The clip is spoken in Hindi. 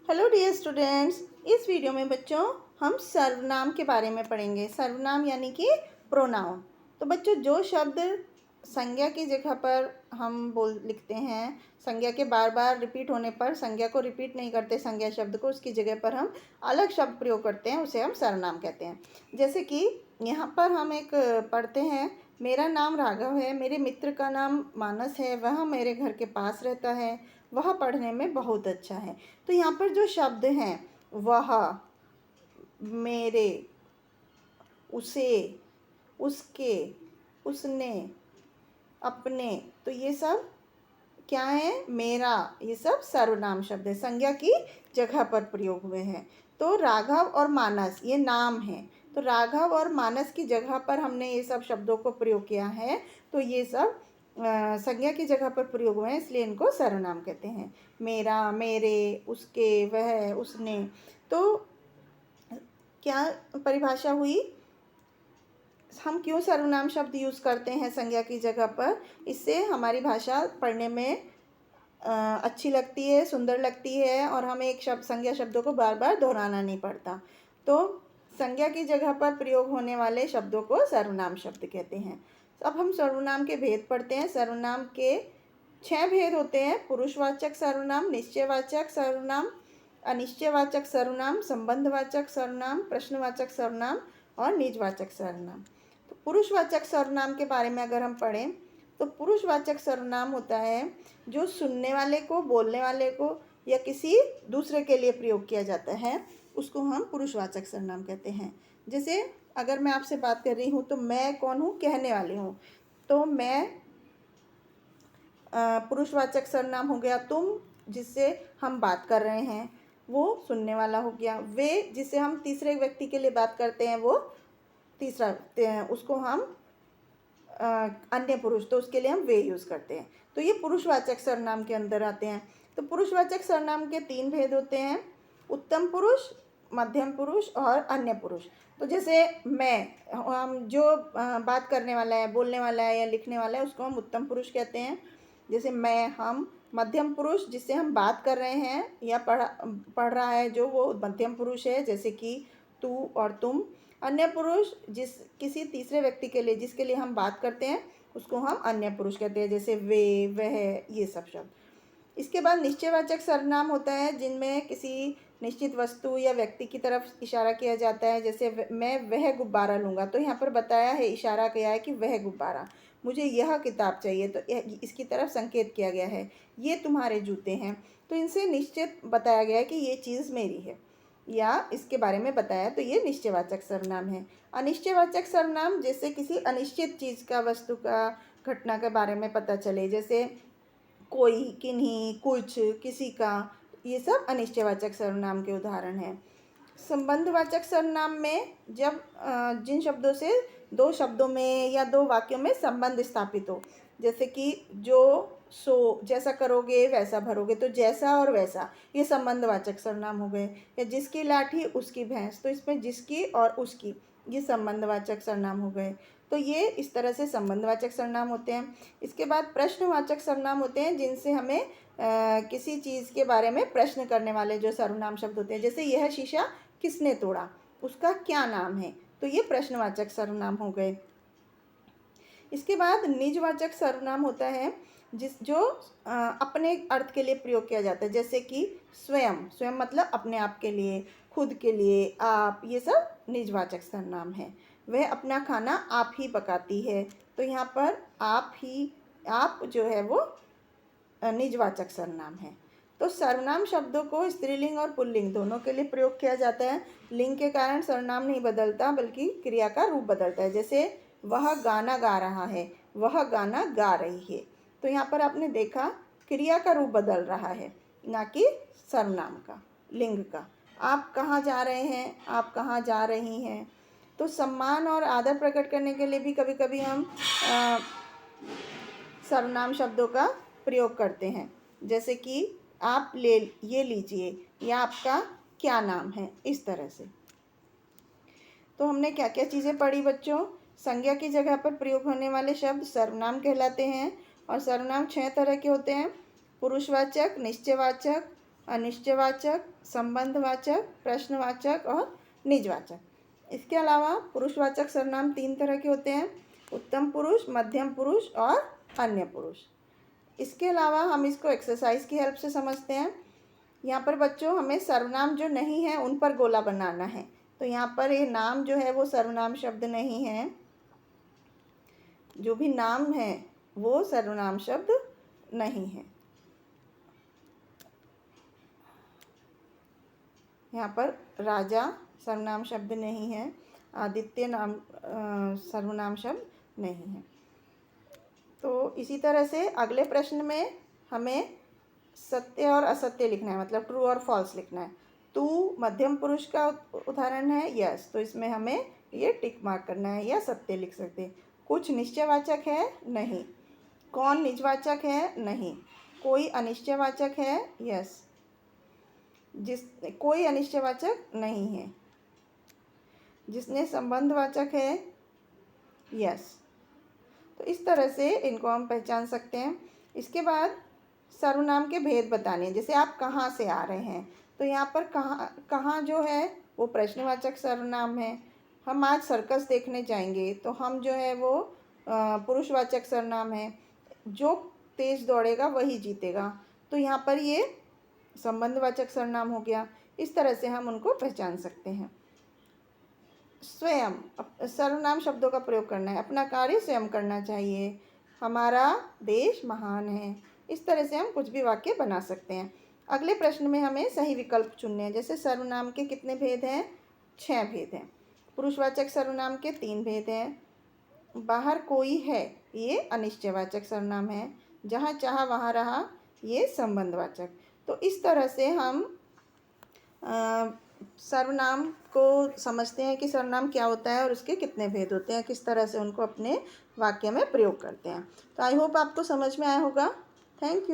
हेलो डियर स्टूडेंट्स, इस वीडियो में बच्चों हम सर्वनाम के बारे में पढ़ेंगे। सर्वनाम यानी कि प्रोनाउन। तो बच्चों, जो शब्द संज्ञा की जगह पर हम लिखते हैं, संज्ञा के बार बार रिपीट होने पर संज्ञा को रिपीट नहीं करते, संज्ञा शब्द को, उसकी जगह पर हम अलग शब्द प्रयोग करते हैं, उसे हम सर्वनाम कहते हैं। जैसे कि यहाँ पर हम एक पढ़ते हैं, मेरा नाम राघव है, मेरे मित्र का नाम मानस है, वह मेरे घर के पास रहता है, वह पढ़ने में बहुत अच्छा है। तो यहाँ पर जो शब्द हैं, वह, मेरे, उसे, उसके, उसने, अपने, तो ये सब क्या है? मेरा, ये सब सर्वनाम शब्द है, संज्ञा की जगह पर प्रयोग हुए हैं। तो राघव और मानस ये नाम है, तो राघव और मानस की जगह पर हमने ये सब शब्दों को प्रयोग किया है, तो ये सब संज्ञा की जगह पर प्रयोग हुए हैं, इसलिए इनको सर्वनाम कहते हैं। मेरा, मेरे, उसके, वह, उसने। तो क्या परिभाषा हुई? हम क्यों सर्वनाम शब्द यूज़ करते हैं संज्ञा की जगह पर? इससे हमारी भाषा पढ़ने में अच्छी लगती है, सुंदर लगती है, और हमें एक शब्द, संज्ञा शब्दों को बार बार दोहराना नहीं पड़ता। तो संज्ञा की जगह पर प्रयोग होने वाले शब्दों को सर्वनाम शब्द कहते हैं। अब हम सर्वनाम के भेद पढ़ते हैं। सर्वनाम के 6 भेद होते हैं: पुरुषवाचक सर्वनाम, निश्चयवाचक सर्वनाम, अनिश्चयवाचक सर्वनाम, संबंधवाचक सर्वनाम, प्रश्नवाचक सर्वनाम और निजवाचक सर्वनाम। तो पुरुषवाचक सर्वनाम के बारे में अगर हम पढ़ें, तो पुरुषवाचक सर्वनाम होता है जो सुनने वाले को, बोलने वाले को या किसी दूसरे के लिए प्रयोग किया जाता है, उसको हम पुरुषवाचक सर्वनाम कहते हैं। जैसे अगर मैं आपसे बात कर रही हूँ तो मैं कौन हूँ? कहने वाली हूँ। तो मैं पुरुषवाचक सर्वनाम हो गया। तुम, जिससे हम बात कर रहे हैं, वो सुनने वाला हो गया। वे, जिससे हम तीसरे व्यक्ति के लिए बात करते हैं, वो तीसरा, उसको हम अन्य पुरुष, तो उसके लिए हम वे यूज़ करते हैं। तो ये पुरुषवाचक सर्वनाम के अंदर आते हैं। तो पुरुषवाचक सर्वनाम के 3 भेद होते हैं: उत्तम पुरुष, मध्यम पुरुष और अन्य पुरुष। तो जैसे मैं, हम जो बात करने वाला है, बोलने वाला है या लिखने वाला है, उसको हम उत्तम पुरुष कहते हैं। जैसे मैं, हम। मध्यम पुरुष, जिससे हम बात कर रहे हैं या पढ़ रहा है जो, वो मध्यम पुरुष है, जैसे कि तू और तुम। अन्य पुरुष, किसी तीसरे व्यक्ति के लिए, जिसके लिए हम बात करते हैं, उसको हम अन्य पुरुष कहते हैं, जैसे वे, वह, ये सब शब्द। इसके बाद निश्चयवाचक सर्वनाम होता है, जिनमें किसी निश्चित वस्तु या व्यक्ति की तरफ इशारा किया जाता है। जैसे मैं वह गुब्बारा लूँगा, तो यहाँ पर बताया है, इशारा किया है कि वह गुब्बारा। मुझे यह किताब चाहिए, तो इसकी तरफ संकेत किया गया है। ये तुम्हारे जूते हैं, तो इनसे निश्चित बताया गया है कि ये चीज़ मेरी है, या इसके बारे में बताया, तो ये निश्चयवाचक सर्वनाम है। अनिश्चयवाचक सर्वनाम, जैसे किसी अनिश्चित चीज़ का, वस्तु का, घटना के बारे में पता चले, जैसे कोई, किन्हीं, कुछ, किसी का, ये सब अनिश्चयवाचक सर्वनाम के उदाहरण हैं। संबंधवाचक सर्वनाम में जब जिन शब्दों से 2 शब्दों में या 2 वाक्यों में संबंध स्थापित हो, जैसे कि जो, सो, जैसा करोगे वैसा भरोगे, तो जैसा और वैसा, ये संबंधवाचक सर्वनाम हो गए। या जिसकी लाठी उसकी भैंस, तो इसमें जिसकी और उसकी, ये संबंधवाचक सर्वनाम हो गए। तो ये इस तरह से संबंधवाचक सर्वनाम होते हैं। इसके बाद प्रश्नवाचक सर्वनाम होते हैं, जिनसे हमें किसी चीज़ के बारे में प्रश्न करने वाले जो सर्वनाम शब्द होते हैं। जैसे यह शीशा किसने तोड़ा, उसका क्या नाम है, तो ये प्रश्नवाचक सर्वनाम हो गए। इसके बाद निजवाचक सर्वनाम होता है, जो अपने अर्थ के लिए प्रयोग किया जाता है। जैसे कि स्वयं, स्वयं मतलब अपने आप के लिए, खुद के लिए, आप, ये सब निजवाचक सर्वनाम है। वह अपना खाना आप ही पकाती है, तो यहाँ पर आप ही, आप जो है वो निजवाचक सर्वनाम है। तो सर्वनाम शब्दों को स्त्रीलिंग और पुल्लिंग दोनों के लिए प्रयोग किया जाता है। लिंग के कारण सर्वनाम नहीं बदलता, बल्कि क्रिया का रूप बदलता है। जैसे वह गाना गा रहा है, वह गाना गा रही है, तो यहाँ पर आपने देखा क्रिया का रूप बदल रहा है, ना कि सर्वनाम का, लिंग का। आप कहाँ जा रहे हैं, आप कहाँ जा रही हैं। तो सम्मान और आदर प्रकट करने के लिए भी कभी कभी हम सर्वनाम शब्दों का प्रयोग करते हैं। जैसे कि आप ये लीजिए, या आपका क्या नाम है, इस तरह से। तो हमने क्या क्या चीज़ें पढ़ी बच्चों? संज्ञा की जगह पर प्रयोग होने वाले शब्द सर्वनाम कहलाते हैं, और सर्वनाम 6 तरह के होते हैं: पुरुषवाचक, निश्चयवाचक, अनिश्चयवाचक, संबंधवाचक, प्रश्नवाचक और निजवाचक। इसके अलावा पुरुषवाचक सर्वनाम 3 तरह के होते हैं, उत्तम पुरुष, मध्यम पुरुष और अन्य पुरुष। इसके अलावा हम इसको एक्सरसाइज की हेल्प से समझते हैं। यहाँ पर बच्चों हमें सर्वनाम जो नहीं है उन पर गोला बनाना है। तो यहाँ पर ये नाम जो है वो सर्वनाम शब्द नहीं है, जो भी नाम है वो सर्वनाम शब्द नहीं है। यहाँ पर राजा सर्वनाम शब्द नहीं है, आदित्य नाम सर्वनाम शब्द नहीं है। तो इसी तरह से अगले प्रश्न में हमें सत्य और असत्य लिखना है, मतलब ट्रू और फॉल्स लिखना है। तू मध्यम पुरुष का उदाहरण है, यस, तो इसमें हमें ये टिक मार्क करना है या सत्य लिख सकते हैं। कुछ निश्चयवाचक है, नहीं। कौन निजवाचक है, नहीं। कोई अनिश्चयवाचक है, यस। कोई अनिश्चयवाचक नहीं है। जिसने संबंधवाचक है, यस। तो इस तरह से इनको हम पहचान सकते हैं। इसके बाद सर्वनाम के भेद बताने, जैसे आप कहाँ से आ रहे हैं, तो यहाँ पर कहाँ जो है वो प्रश्नवाचक सर्वनाम है। हम आज सर्कस देखने जाएंगे तो हम जो है वो पुरुषवाचक सर्वनाम है। जो तेज दौड़ेगा वही जीतेगा, तो यहाँ पर ये संबंधवाचक सर्वनाम हो गया। इस तरह से हम उनको पहचान सकते हैं। स्वयं सर्वनाम शब्दों का प्रयोग करना है, अपना कार्य स्वयं करना चाहिए, हमारा देश महान है। इस तरह से हम कुछ भी वाक्य बना सकते हैं। अगले प्रश्न में हमें सही विकल्प चुनने हैं। जैसे सर्वनाम के कितने भेद हैं? 6 भेद हैं। पुरुषवाचक सर्वनाम के 3 भेद हैं। बाहर कोई है, ये अनिश्चयवाचक सर्वनाम है। जहाँ चाहा वहाँ रहा, ये संबंधवाचक। तो इस तरह से हम सर्वनाम को समझते हैं कि सर्वनाम क्या होता है और उसके कितने भेद होते हैं, किस तरह से उनको अपने वाक्य में प्रयोग करते हैं। तो आई होप आपको समझ में आया होगा। Thank you.